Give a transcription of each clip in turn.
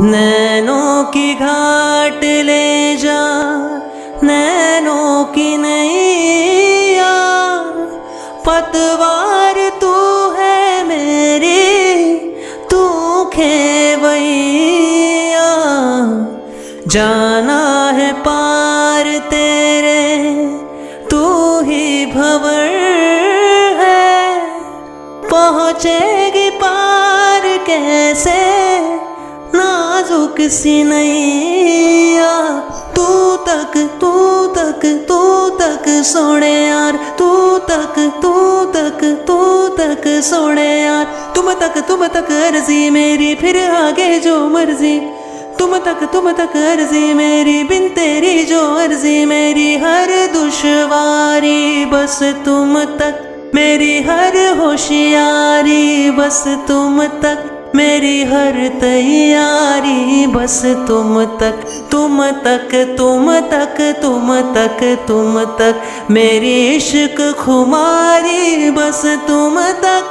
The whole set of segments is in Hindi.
नैनों की घाट ले जा, नैनों की नैया, पतवार तू है मेरी, तू खेवैया। जाना है पार तेरे, तू ही भंवर है, पहुँचेगी पार कैसे नाजुक सी नैया। तू तक तू तक तू तक सोने यार, तू तक तू तक तू तक सोने यार। तुम तक अर्जी मेरी, फिर आगे जो मर्जी। तुम तक अर्जी मेरी, बिन तेरी जो अर्जी मेरी। हर दुश्वारी बस तुम तक, मेरी हर होशियारी बस तुम तक, मेरी हर तैयारी बस तुम तक। तुम तक तुम तक तुम तक तुम तक, मेरी इश्क खुमारी बस तुम तक।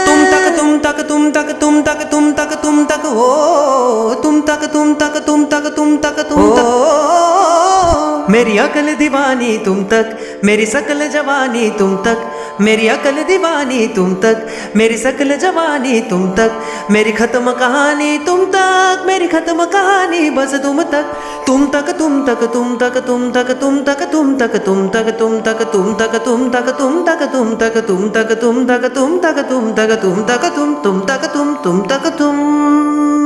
तुम तक तुम तक तुम तक तुम तक तुम तक तुम तक हो, तुम तक तुम तक तुम तक तुम तक तुम तक। मेरी अकल दीवानी तुम तक, मेरी सकल जवानी तुम तक, मेरी अकल दीवानी तुम तक, मेरी सकल जवानी तुम तक, मेरी खत्म कहानी तुम तक, मेरी खत्म कहानी बस तुम तक। तुम तक तुम तक तुम तक तुम तक तुम तक तुम तक तुम तक तुम तक तुम तक तुम तक तुम तक तुम तक तुम तक तुम तक तुम तक तुम तक तुम तक तुम तक तुम तक तुम